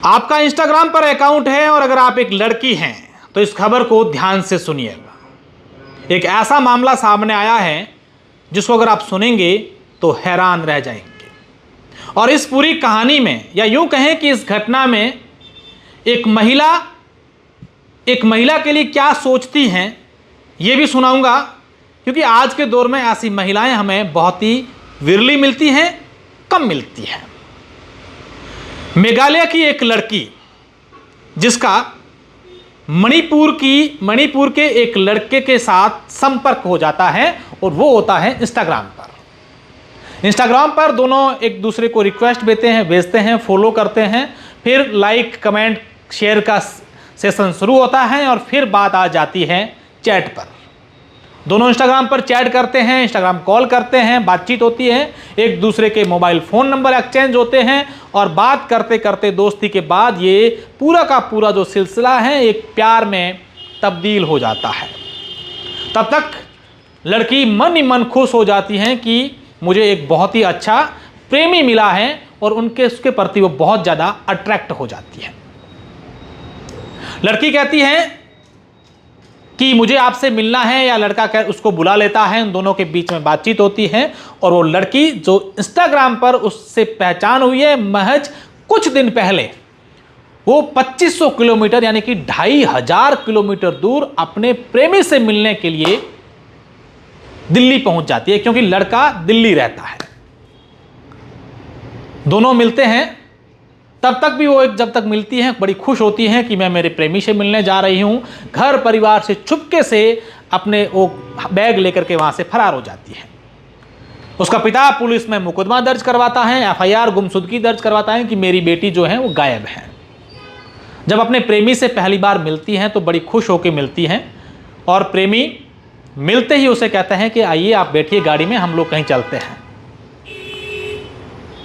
आपका इंस्टाग्राम पर अकाउंट है और अगर आप एक लड़की हैं तो इस खबर को ध्यान से सुनिएगा। एक ऐसा मामला सामने आया है जिसको अगर आप सुनेंगे तो हैरान रह जाएंगे। और इस पूरी कहानी में, या यूं कहें कि इस घटना में एक महिला के लिए क्या सोचती हैं यह भी सुनाऊंगा, क्योंकि आज के दौर में ऐसी महिलाएं हमें बहुत ही विरली मिलती हैं, कम मिलती हैं। मेघालय की एक लड़की जिसका मणिपुर के एक लड़के के साथ संपर्क हो जाता है और वो होता है इंस्टाग्राम पर दोनों एक दूसरे को रिक्वेस्ट भेजते हैं, फॉलो करते हैं, फिर लाइक कमेंट शेयर का सेशन शुरू होता है और फिर बात आ जाती है चैट पर। दोनों इंस्टाग्राम पर चैट करते हैं, इंस्टाग्राम कॉल करते हैं, बातचीत होती है, एक दूसरे के मोबाइल फ़ोन नंबर एक्सचेंज होते हैं और बात करते करते दोस्ती के बाद ये पूरा का पूरा जो सिलसिला है एक प्यार में तब्दील हो जाता है। तब तक लड़की मन ही मन खुश हो जाती है कि मुझे एक बहुत ही अच्छा प्रेमी मिला है और उसके प्रति वो बहुत ज़्यादा अट्रैक्ट हो जाती है। लड़की कहती है कि मुझे आपसे मिलना है, या लड़का उसको बुला लेता है, उन दोनों के बीच में बातचीत होती है और वो लड़की जो इंस्टाग्राम पर उससे पहचान हुई है महज कुछ दिन पहले, वो 2500 किलोमीटर यानी कि 2500 किलोमीटर दूर अपने प्रेमी से मिलने के लिए दिल्ली पहुंच जाती है, क्योंकि लड़का दिल्ली रहता है। दोनों मिलते हैं, तब तक भी वो जब तक मिलती हैं बड़ी खुश होती हैं कि मैं मेरे प्रेमी से मिलने जा रही हूं। घर परिवार से चुपके से अपने वो बैग लेकर के वहां से फरार हो जाती है। उसका पिता पुलिस में मुकदमा दर्ज करवाता है, एफआईआर गुमशुदगी दर्ज करवाता है कि मेरी बेटी जो है वो गायब है। जब अपने प्रेमी से पहली बार मिलती हैं तो बड़ी खुश होकर मिलती हैं और प्रेमी मिलते ही उसे कहता है कि आइए आप बैठिए गाड़ी में, हम लोग कहीं चलते हैं।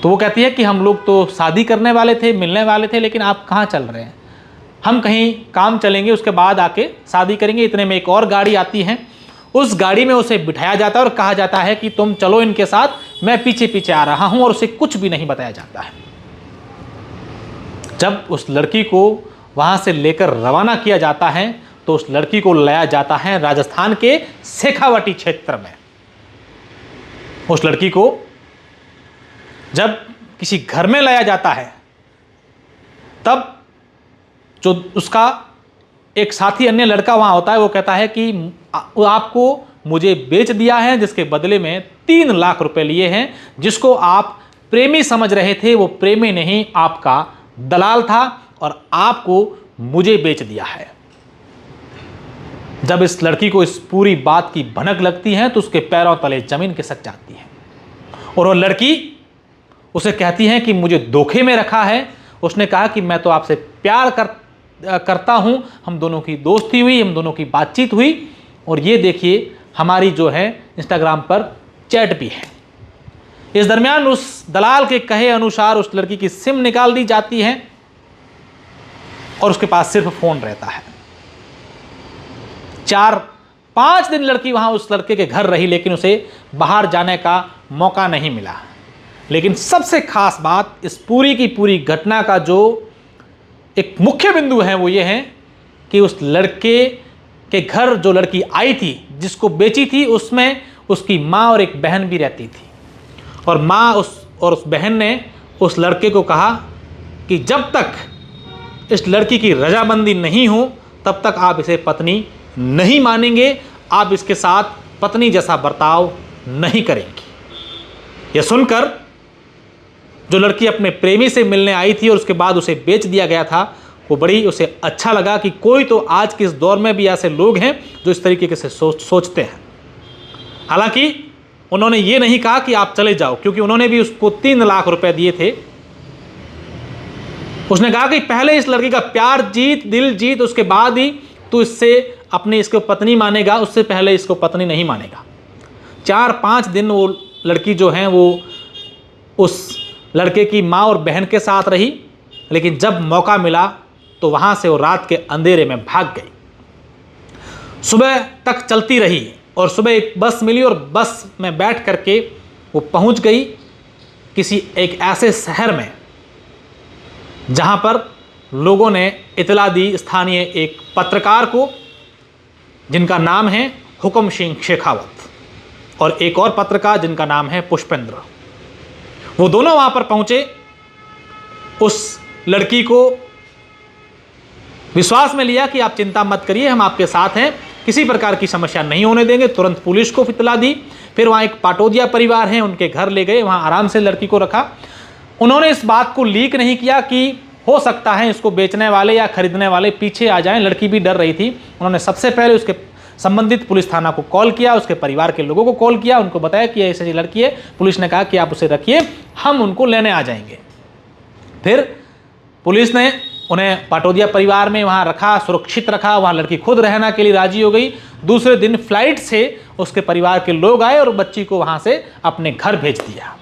तो वो कहती है कि हम लोग तो शादी करने वाले थे, मिलने वाले थे, लेकिन आप कहाँ चल रहे हैं? हम कहीं काम चलेंगे, उसके बाद आके शादी करेंगे। इतने में एक और गाड़ी आती है, उस गाड़ी में उसे बिठाया जाता है और कहा जाता है कि तुम चलो इनके साथ, मैं पीछे पीछे आ रहा हूं, और उसे कुछ भी नहीं बताया जाता है। जब उस लड़की को वहां से लेकर रवाना किया जाता है तो उस लड़की को लाया जाता है राजस्थान के शेखावाटी क्षेत्र में। उस लड़की को जब किसी घर में लाया जाता है तब जो उसका एक साथी अन्य लड़का वहां होता है वो कहता है कि आपको मुझे बेच दिया है, जिसके बदले में 3 लाख रुपए लिए हैं। जिसको आप प्रेमी समझ रहे थे वो प्रेमी नहीं, आपका दलाल था और आपको मुझे बेच दिया है। जब इस लड़की को इस पूरी बात की भनक लगती है तो उसके पैरों तले जमीन खिसक जाती है और वो लड़की उसे कहती है कि मुझे धोखे में रखा है। उसने कहा कि मैं तो आपसे प्यार करता हूं, हम दोनों की दोस्ती हुई, हम दोनों की बातचीत हुई, और ये देखिए हमारी जो है इंस्टाग्राम पर चैट भी है। इस दरमियान उस दलाल के कहे अनुसार उस लड़की की सिम निकाल दी जाती है और उसके पास सिर्फ फोन रहता है। 4-5 दिन लड़की वहां उस लड़के के घर रही, लेकिन उसे बाहर जाने का मौका नहीं मिला। लेकिन सबसे खास बात इस पूरी की पूरी घटना का जो एक मुख्य बिंदु है वो ये है कि उस लड़के के घर जो लड़की आई थी, जिसको बेची थी, उसमें उसकी माँ और एक बहन भी रहती थी। और माँ उस बहन ने उस लड़के को कहा कि जब तक इस लड़की की रजामंदी नहीं हो तब तक आप इसे पत्नी नहीं मानेंगे, आप इसके साथ पत्नी जैसा बर्ताव नहीं करेंगे। यह सुनकर जो लड़की अपने प्रेमी से मिलने आई थी और उसके बाद उसे बेच दिया गया था, वो बड़ी उसे अच्छा लगा कि कोई तो आज के इस दौर में भी ऐसे लोग हैं जो इस तरीके से सोचते हैं। हालांकि उन्होंने ये नहीं कहा कि आप चले जाओ, क्योंकि उन्होंने भी उसको 3 लाख रुपए दिए थे। उसने कहा कि पहले इस लड़की का प्यार जीत, दिल जीत, उसके बाद ही तू इसको पत्नी मानेगा, उससे पहले इसको पत्नी नहीं मानेगा। 4-5 दिन वो लड़की जो है वो उस लड़के की माँ और बहन के साथ रही, लेकिन जब मौका मिला तो वहाँ से वो रात के अंधेरे में भाग गई। सुबह तक चलती रही और सुबह एक बस मिली और बस में बैठ करके वो पहुँच गई किसी एक ऐसे शहर में जहाँ पर लोगों ने इतला दी स्थानीय एक पत्रकार को, जिनका नाम है हुक्म सिंह शेखावत, और एक और पत्रकार जिनका नाम है पुष्पेंद्र। वो दोनों वहां पर पहुंचे, उस लड़की को विश्वास में लिया कि आप चिंता मत करिए, हम आपके साथ हैं, किसी प्रकार की समस्या नहीं होने देंगे। तुरंत पुलिस को इत्तला दी। फिर वहाँ एक पाटोदिया परिवार है, उनके घर ले गए, वहाँ आराम से लड़की को रखा। उन्होंने इस बात को लीक नहीं किया कि हो सकता है इसको बेचने वाले या खरीदने वाले पीछे आ जाएं। लड़की भी डर रही थी। उन्होंने सबसे पहले उसके संबंधित पुलिस थाना को कॉल किया, उसके परिवार के लोगों को कॉल किया, उनको बताया कि ऐसी लड़की है। पुलिस ने कहा कि आप उसे रखिए, हम उनको लेने आ जाएंगे। फिर पुलिस ने उन्हें पाटोदिया परिवार में वहाँ रखा, सुरक्षित रखा। वहाँ लड़की खुद रहना के लिए राजी हो गई। दूसरे दिन फ्लाइट से उसके परिवार के लोग आए और बच्ची को वहाँ से अपने घर भेज दिया।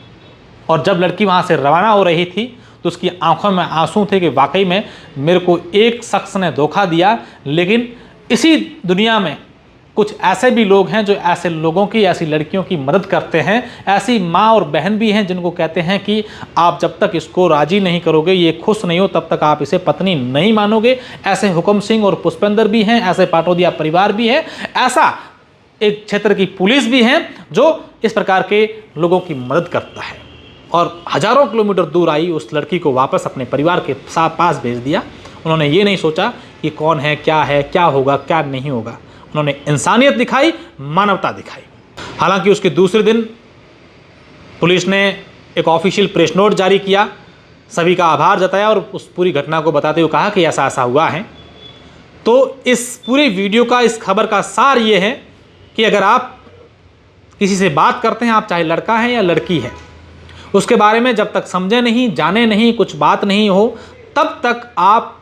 और जब लड़की वहाँ से रवाना हो रही थी तो उसकी आंखों में आंसू थे कि वाकई में मेरे को एक शख्स ने धोखा दिया। लेकिन इसी दुनिया में कुछ ऐसे भी लोग हैं जो ऐसे लोगों की, ऐसी लड़कियों की मदद करते हैं। ऐसी माँ और बहन भी हैं जिनको कहते हैं कि आप जब तक इसको राजी नहीं करोगे, ये खुश नहीं हो, तब तक आप इसे पत्नी नहीं मानोगे। ऐसे हुक्म सिंह और पुष्पेंद्र भी हैं, ऐसे पाटोदिया परिवार भी है, ऐसा एक क्षेत्र की पुलिस भी है जो इस प्रकार के लोगों की मदद करता है। और हजारों किलोमीटर दूर आई उस लड़की को वापस अपने परिवार के पास भेज दिया। उन्होंने ये नहीं सोचा कि कौन है, क्या होगा, क्या नहीं होगा। उन्होंने इंसानियत दिखाई, मानवता दिखाई। हालांकि उसके दूसरे दिन पुलिस ने एक ऑफिशियल प्रेस नोट जारी किया, सभी का आभार जताया और उस पूरी घटना को बताते हुए कहा कि ऐसा ऐसा हुआ है। तो इस पूरे वीडियो का, इस खबर का सार ये है कि अगर आप किसी से बात करते हैं, आप चाहे लड़का है या लड़की है, उसके बारे में जब तक समझे नहीं, जाने नहीं, कुछ बात नहीं हो, तब तक आप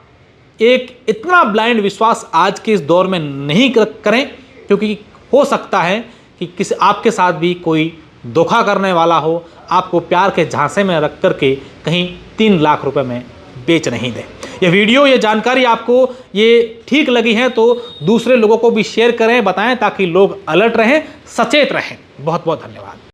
एक इतना ब्लाइंड विश्वास आज के इस दौर में नहीं करें, क्योंकि हो सकता है कि किसी आपके साथ भी कोई धोखा करने वाला हो, आपको प्यार के झांसे में रख करके कहीं 3 लाख रुपए में बेच नहीं दे। ये वीडियो, ये जानकारी आपको ये ठीक लगी है तो दूसरे लोगों को भी शेयर करें, बताएं, ताकि लोग अलर्ट रहें, सचेत रहें। बहुत बहुत धन्यवाद।